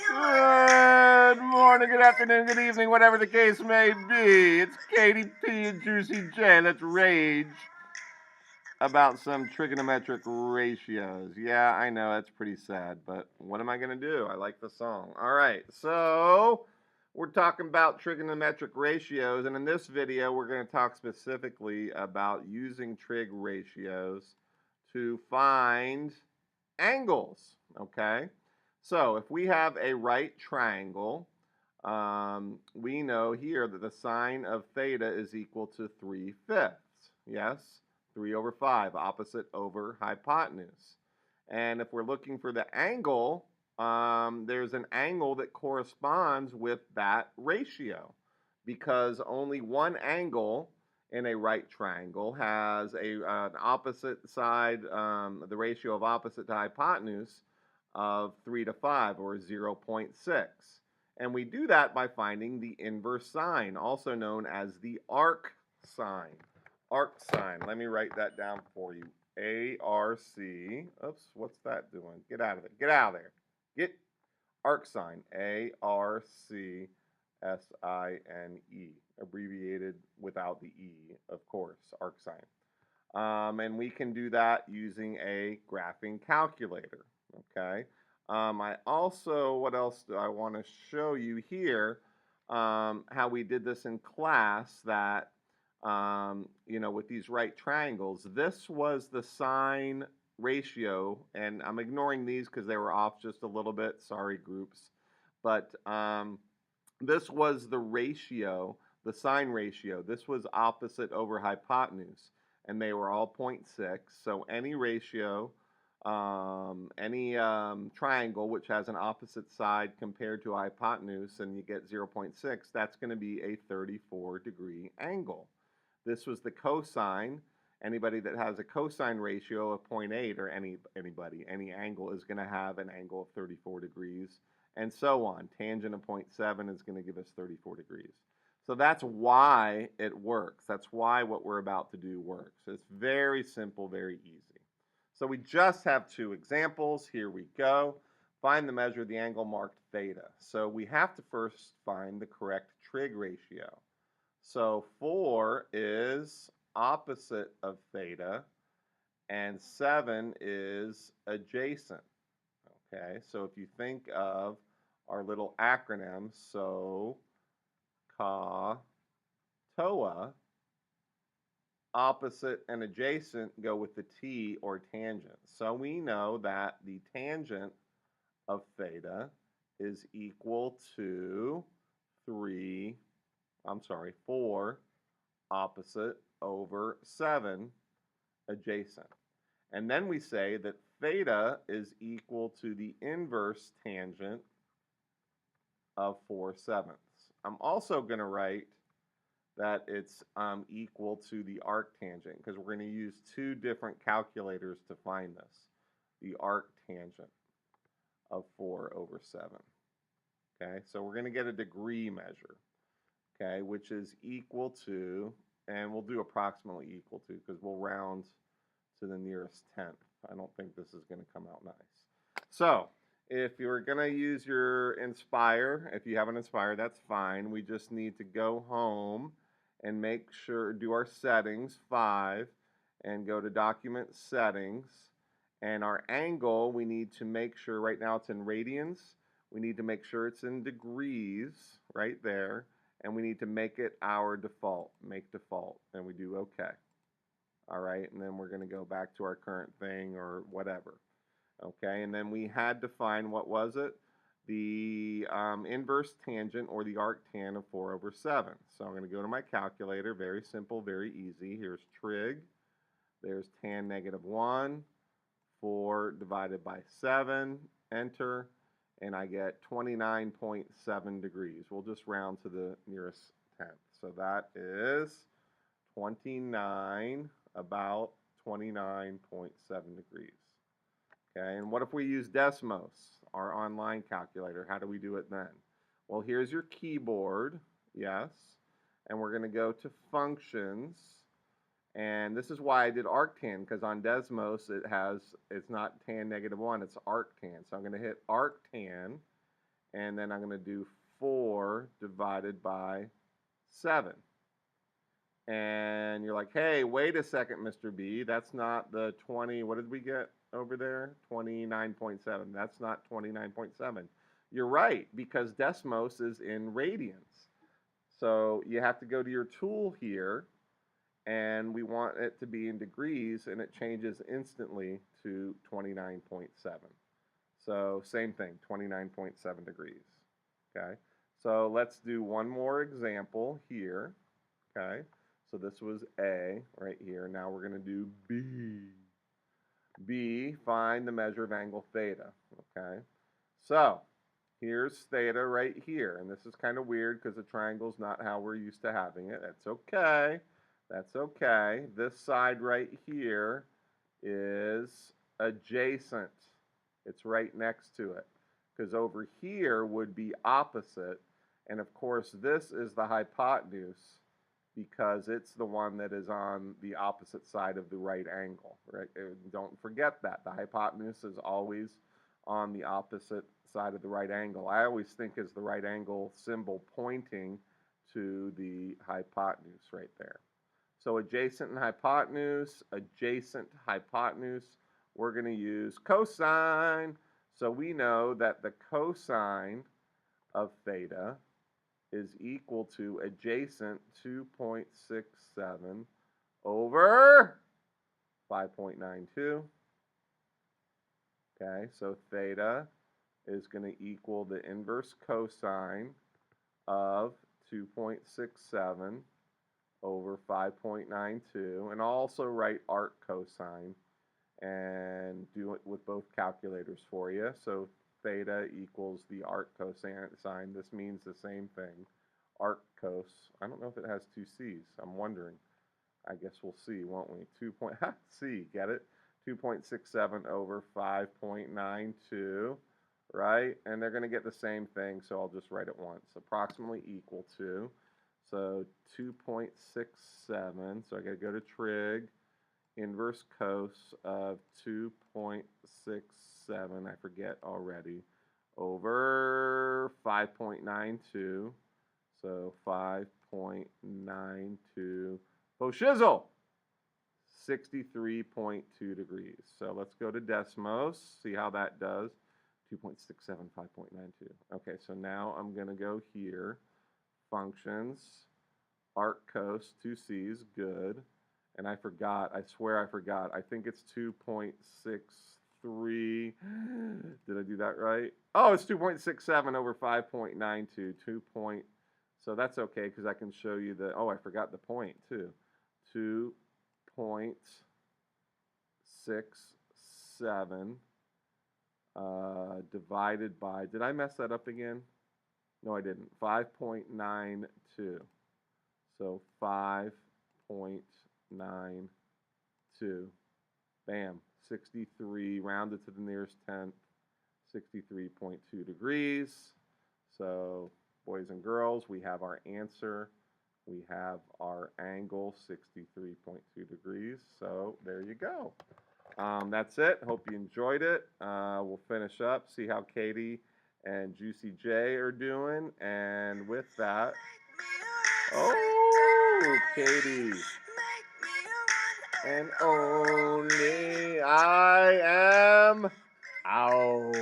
Good morning, good afternoon, good evening, whatever the case may be. It's Katie P and Juicy J. Let's rage about some trigonometric ratios. Yeah, I know that's pretty sad, but what am I going to do? I like the song. All right, so we're talking about trigonometric ratios, and in this video, we're going to talk specifically about using trig ratios to find angles. Okay, so if we have a right triangle, we know here that the sine of theta is equal to 3/5. Yes, 3 over 5, opposite over hypotenuse. And if we're looking for the angle, there's an angle that corresponds with that ratio, because only one angle in a right triangle has an opposite side, the ratio of opposite to hypotenuse of 3 to 5, or 0.6. And we do that by finding the inverse sine, also known as the arc sine. Arc sine. Let me write that down for you. ARC. Oops, what's that doing? Get out of it. Get out of there. Get arc sine. ARCSINE. Abbreviated without the E, of course. Arc sine. And we can do that using a graphing calculator. Okay. I also, what else do I want to show you here? How we did this in class, that with these right triangles, this was the sine ratio, and I'm ignoring these because they were off just a little bit. Sorry, groups. But this was the ratio, the sine ratio. This was opposite over hypotenuse, and they were all 0.6. So any ratio, any triangle which has an opposite side compared to a hypotenuse, and you get 0.6, that's going to be a 34-degree angle. This was the cosine. Anybody that has a cosine ratio of 0.8, or any angle is going to have an angle of 34 degrees, and so on. Tangent of 0.7 is going to give us 34 degrees. So that's why it works. That's why what we're about to do works. It's very simple, very easy. So we just have two examples. Here we go. Find the measure of the angle marked theta. So we have to first find the correct trig ratio. So 4 is opposite of theta, and 7 is adjacent. Okay, so if you think of our little acronym, so CA, TOA, opposite and adjacent go with the T, or tangent. So we know that the tangent of theta is equal to 4 opposite over 7 adjacent. And then we say that theta is equal to the inverse tangent of 4/7. I'm also going to write that it's equal to the arctangent, because we're going to use two different calculators to find this. The arctangent of 4/7. Okay, so we're going to get a degree measure, okay, which is equal to, and we'll do approximately equal to, because we'll round to the nearest tenth. I don't think this is going to come out nice. So if you're going to use your Inspire, if you have an Inspire, that's fine. We just need to go home and make sure, do our settings, 5, and go to Document Settings. And our angle, we need to make sure, right now it's in radians. We need to make sure it's in degrees, right there. And we need to make it our default, make default, and we do OK. All right, and then we're going to go back to our current thing or whatever. Okay, and then we had to find, what was it? The inverse tangent, or the arctan of 4/7. So I'm going to go to my calculator. Very simple, very easy. Here's trig. There's tan -1. 4 divided by 7. Enter. And I get 29.7 degrees. We'll just round to the nearest tenth. So that is 29, about 29.7 degrees. Okay, and what if we use Desmos, our online calculator? How do we do it then? Well, here's your keyboard, yes, and we're going to go to Functions, And this is why I did arctan, because on Desmos it's not tan -1, it's arctan. So I'm going to hit arctan, and then I'm going to do 4 divided by 7. And you're like, hey, wait a second, Mr. B, that's not the 20, what did we get over there? 29.7. That's not 29.7. You're right, because Desmos is in radians. So you have to go to your tool here, and we want it to be in degrees, and it changes instantly to 29.7. So same thing, 29.7 degrees. Okay, so let's do one more example here. Okay, so this was A right here. Now we're going to do B. B, find the measure of angle theta. Okay, so here's theta right here, and this is kind of weird because the triangle is not how we're used to having it. That's okay. That's okay. This side right here is adjacent. It's right next to it, because over here would be opposite, and of course this is the hypotenuse because it's the one that is on the opposite side of the right angle, right? Don't forget that. The hypotenuse is always on the opposite side of the right angle. I always think is the right angle symbol pointing to the hypotenuse right there. So adjacent and hypotenuse, we're going to use cosine. So we know that the cosine of theta is equal to adjacent 2.67 over 5.92. Okay, so theta is going to equal the inverse cosine of 2.67 over 5.92, and I'll also write arc cosine and do it with both calculators for you. So theta equals the arc cosine. This means the same thing. Arc cos. I don't know if it has 2 C's. I'm wondering. I guess we'll see, won't we? C, get it? 2.67 over 5.92, right? And they're going to get the same thing, so I'll just write it once. Approximately equal to. So 2.67, so I got to go to Trig, inverse cos of 2.67, I forget already, over 5.92, so 5.92, shizzle, 63.2 degrees. So let's go to Desmos, see how that does. 2.67, 5.92. Okay, so now I'm going to go here. Functions, arc cos, 2 C's, good. And I forgot, I swear I forgot. I think it's 2.63. Did I do that right? Oh, it's 2.67 over 5.92. So that's okay because I can show you the, oh, I forgot the point too. 2.67 divided by, did I mess that up again? No, I didn't. 5.92. So 5.92. Bam. 63, rounded to the nearest tenth. 63.2 degrees. So, boys and girls, we have our answer. We have our angle, 63.2 degrees. So, there you go. That's it. Hope you enjoyed it. We'll finish up, see how Katie and Juicy J are doing. And with that, oh, Katie. And only I am out.